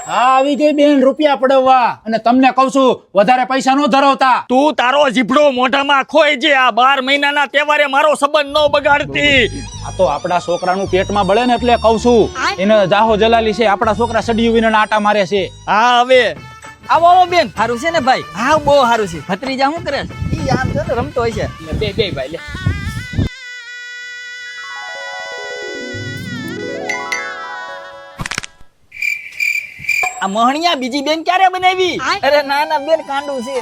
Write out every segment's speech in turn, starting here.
હા આવી ગઈ બેન રૂપિયા પડવા અને તમને કહું છું વધારે પૈસા નો ધરાવતા. તું તારો જીભડો મોઢામાં ખોઈ જે આ 12 મહિનાના તહેવારે મારો સંબંધ ન બગાડતી. આ તો આપડા છોકરાનું પેટમાં બળે ને એટલે કહું છું. એને જાહો જલાલી છે, આપડા છોકરા સડિયું વિના આટા મારે છે. હા હવે આવો આવો બેન, સારું છે ને ભાઈ? હા બહુ સારું છે. ભત્રીજા શું કરે છે? ઈ આમ છે ને રમતો હોય છે. બે ભાઈ લે. આ મહણિયા બીજી બેન ક્યારે બનાવી? અરે ના ના બેન, કાંડું છે.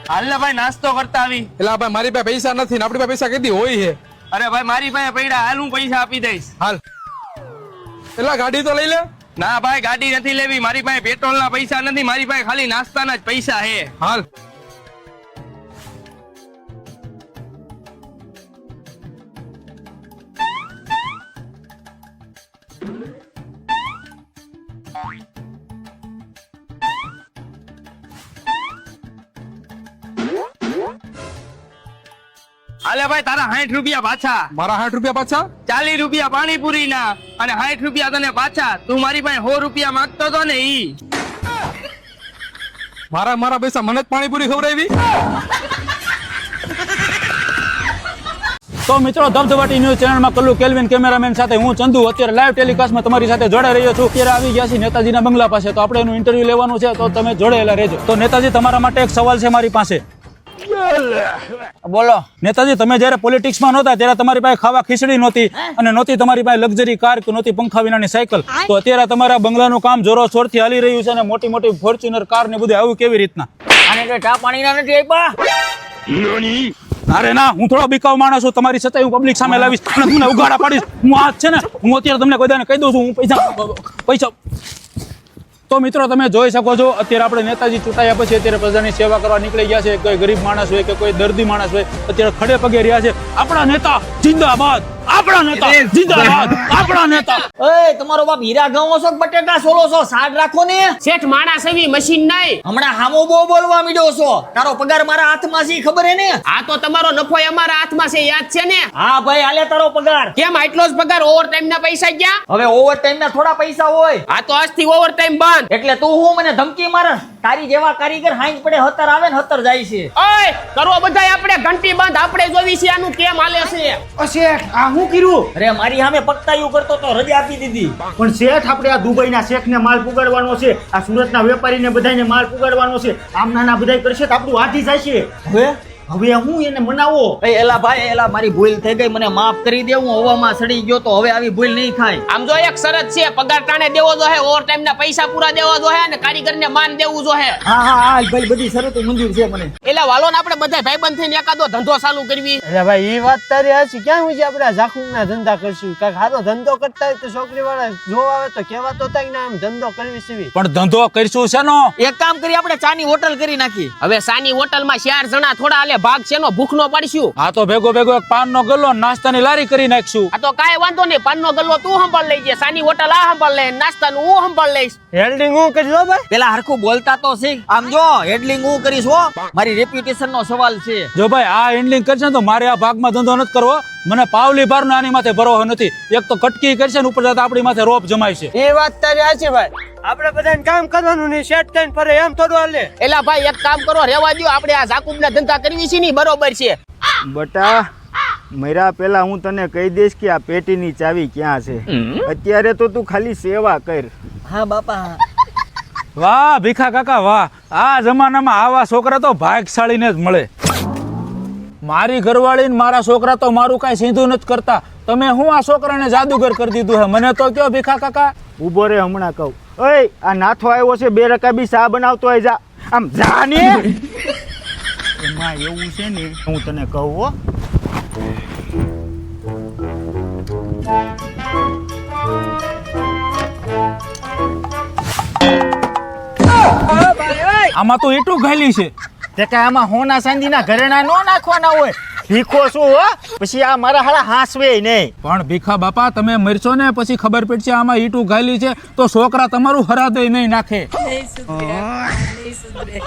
હાલ ને ભાઈ નાસ્તો કરતા આવી. એલા ભાઈ મારી પાસે પૈસા નથી ને આપણી પાસે પૈસા કેદી હોય છે? અરે ભાઈ મારી પાસે પૈડા, હાલ હું પૈસા આપી દઈશ. હાલ એલા ગાડી તો લઈ લે. ના ભાઈ ગાડી નથી લેવી, મારી પાસે પેટ્રોલ ના પૈસા નથી, મારી પાસે ખાલી નાસ્તાના જ પૈસા હે. હાલ હાલે ભાઈ તારા 60 રૂપિયા પાછા. મારા 60 રૂપિયા પાછા? 40 રૂપિયા પાણીપુરી ના અને 60 રૂપિયા તને પાછા. તું મારી પાસે 100 રૂપિયા માંગતો હતો ને ઈ. મારા પૈસા મને જ પાણીપુરી ખવડાવી. તો મિત્રો ધબધબાટી ન્યૂઝ ચેનલમાં કલ્લુ કેલ્વિન કેમેરામેન સાથે હું ચંદુ અત્યારે લાઈવ ટેલિકાસ્ટમાં તમારી સાથે જોડાઈ રહ્યો છું. અત્યારે આવી ગયા છે નેતાજીના બંગલા પાસે, તો આપણે એનું ઇન્ટરવ્યુ લેવાનું છે, તો તમે જોડાયેલા રહેજો. તો નેતાજી તમારા માટે એક સવાલ છે મારી પાસે. બોલો. નેતાજી તમે જયારે પોલિટિક્સમાં નહોતા ત્યારે તમારી પાસે ખાવા ખીચડી નહોતી અને નહોતી તમારી પાસે લક્ઝરી કાર કે નહોતી પંખા વિનાની સાયકલ. તો અત્યારે તમારા બંગલાનું કામ જોરો શોરથી હાલી રહ્યું છે અને મોટી મોટી ફોર્ચ્યુનર કાર ને બધું આવું કેવી રીતના? આને તો ચા પાણીના નથી આપ્યા. અરે ના, હું થોડો બીકાવ માણસ છું. તમારી છતાંય હું પબ્લિક સામે લાવીશ અને તમને ઉઘાડા પાડીશ. હું આ છે ને, હું અત્યારે તમને કોઈ દાને કહી દઉં છું, હું પૈસા. તો મિત્રો તમે જોઈ શકો છો અત્યારે આપણે નેતાજી ચૂંટાયા પછી અત્યારે પ્રજાની સેવા કરવા નીકળી ગયા છે. કોઈ ગરીબ માણસ હોય કે કોઈ દર્દી માણસ હોય અત્યારે ખડે પગે રહ્યા છે. આપણા નેતા જિંદાબાદ, આપણા નેતા જિંદાબાદ, આપણા નેતા. ઓય તમારો બાપ હીરા ઘઉં છો કે બટેટા સોલો છો? સાડ રાખો ને. શેઠ માણસ એવી મશીન નહીં. હમણાં હામો બહુ બોલવા માંડ્યો છો. તારો પગાર મારા હાથમાં છે, ખબર હે ને? આ તો તમારો નફો અમારા હાથમાં છે, યાદ છે ને? હા ભાઈ, હાલે તારો પગાર. કેમ આટલો જ પગાર? ઓવર ટાઈમ ના પૈસા ગયા? હવે ઓવર ટાઈમ ના થોડા પૈસા હોય. આ તો આજથી ઓવર ટાઈમ બંધ. એટલે તું હું મને ધમકી મારસ? તારી જેવા કારીગર હાંજ પડે 70 આવે ને 70 જાય છે. ઓય કરો બધાય, આપણે ઘંટી બંધ, આપણે જોવી છે આનું કેમ હાલે છે. શેઠ આ શું કર્યું? અરે મારી સામે પકતાયું કરતો તો રજા આપી દીધી. પણ શેઠ આપણે આ દુબઈના શેખને માલ પુગાડવાનો છે, આ સુરતના વેપારીને બધાને માલ પુગાડવાનો છે. આમ નાના બધાય કરશે તો આપણું હાથી જાય છે. હવે હું એને મનાવો. એલા ભાઈ, એલા મારી ભૂલ થઈ ગઈ, મને માફ કરી દે. હું હવામાં સડી ગયો તો હવે આવી ભૂલ નહીં થાય. આમ જો એક શરત છે, પગાર ટાણે દેવો જોઈએ, ઓવર ટાઈમ ના પૈસા પૂરા દેવા જોઈએ અને કારીગરને માન દેવું જોઈએ. હા ભાઈ, બધી શરતો મંજૂર છે મને. એલા વાલો ને આપણે બધા ભાઈબંધ થઈને એકાદો ધંધો ચાલુ કરવી. એટલે ભાઈ એ વાત તારી હાચી. ક્યાં હું આપણે ઝાખુના ધંધા કરશું? કાંઈક સારો ધંધો કરતા હોય તો છોકરી વાળા જોવા આવે તો કહેવા તો થાય ને આમ ધંધો કરવી છે. પણ ધંધો કરશું શેનો? એક કામ કરી, આપણે ચાની હોટલ કરી નાખી. હવે સાની હોટલમાં 4 જણા થોડા હાલે, ભાગ છે નો ભૂખ નો પાડશું. આ તો ભેગો એક પાનનો ગલ્લો નાસ્તાની લારી કરી નાખશું. આ તો કાંઈ વાંધો નહીં, પાનનો ગલ્લો તું સંભાળ લેજે, સાની હોટલ આ સંભાળ લે, નાસ્તાનું હું સંભાળ લઈશ. હેલ્ડિંગ હું કરજો ભાઈ. પેલા હરખું બોલતા તો શીખ. આમ જો હેડલિંગ હું કરીશ હો, મારી રેપ્યુટેશન નો સવાલ છે. જો ભાઈ આ હેન્ડલિંગ કરશે તો મારે આ ભાગમાં ધંધો નથી કરવો. મને પાવલી ભારનો આની માથે ભરોસો નથી. એક તો કટકી કરશે ને ઉપર જતા આપણી માથે રોપ જમાય છે. એ વાત તારી હાચી ભાઈ. આપણે બધાને કામ કરવાનું નહીં, સેટ થઈને ફરે એમ થોડું હાલે. એલા ભાઈ એક કામ કરો, રેવા દો, આપણે આ જાકુબના ધંધા કરવી છે ને બરોબર છે. બટા મર્યા પેલા હું તને કહી દઈશ કે આ પેટીની ચાવી ક્યાં છે. અત્યારે તો તું ખાલી સેવા કર. હા બાપા. વાહ ભીખા કાકા વાહ. આ જમાનામાં આવા છોકરા તો ભાગશાળીને જ મળે. મારી ઘરવાળી ને મારા છોકરા તો મારું કાંઈ સીધું નથી કરતા. તમે હું આ છોકરાને જાદુગર કરી દીધું હે? મને તો કયો ભીખા કાકા. ઉભો રે, હમણાં કહું. ઓય આ નાથો આવ્યો છે, 2 રકાબી ચા બનાવતો હોય, જા આમ જા ને. એમાં એવું છે ને, હું તને કહું હો. આમાં તો એટલું ઘાલી છે તે કે આમાં હોના ચાંદીના ઘરેણા નો નાખવાના હોય. ભીખો છું હો પછી આ મારા હાડા હાંસવે નહીં. પણ ભીખા બાપા તમે મરશો ને પછી ખબર પડશે આમાં ઈટું ગાયલી છે તો છોકરા તમારું હરાદય નહીં નાખે. નહીં સુધરે.